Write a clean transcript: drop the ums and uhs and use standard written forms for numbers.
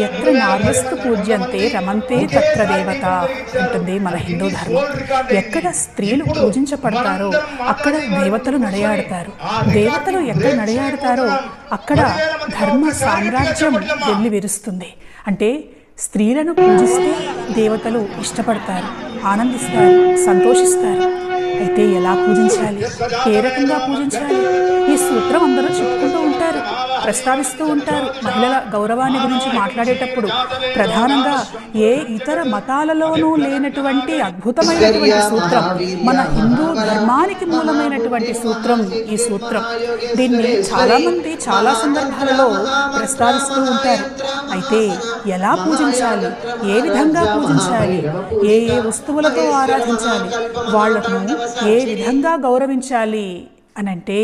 ఎత్ర నార్యస్తు పూజ్యంతే రమంతే తత్ర దేవత అంటుంది మన హిందూ ధర్మం. ఎక్కడ స్త్రీలు పూజించబడతారో అక్కడ దేవతలు నడయాడతారు. దేవతలు ఎక్కడ నడయాడతారో అక్కడ ధర్మ సామ్రాజ్యం వెళ్ళి విరుస్తుంది. అంటే స్త్రీలను పూజిస్తే దేవతలు ఇష్టపడతారు, ఆనందిస్తారు, సంతోషిస్తారు. అయితే ఎలా పూజించాలి, ఏ రకంగా పూజించాలి? ఈ సూత్రం అందరూ చెప్పుకుంటూ ఉంటారు, ప్రస్తావిస్తూ ఉంటారు. మహిళల గౌరవాన్ని గురించి మాట్లాడేటప్పుడు ప్రధానంగా ఏ ఇతర మతాలలోనూ లేనటువంటి అద్భుతమైనటువంటి సూత్రం, మన హిందూ ధర్మానికి మూలమైనటువంటి సూత్రం ఈ సూత్రం. దీన్ని చాలామంది చాలా సందర్భాలలో ప్రస్తావిస్తూ ఉంటారు. అయితే ఎలా పూజించాలి, ఏ విధంగా పూజించాలి, ఏ ఏ వస్తువులతో ఆరాధించాలి, వాళ్లను ఏ విధంగా గౌరవించాలి అనంటే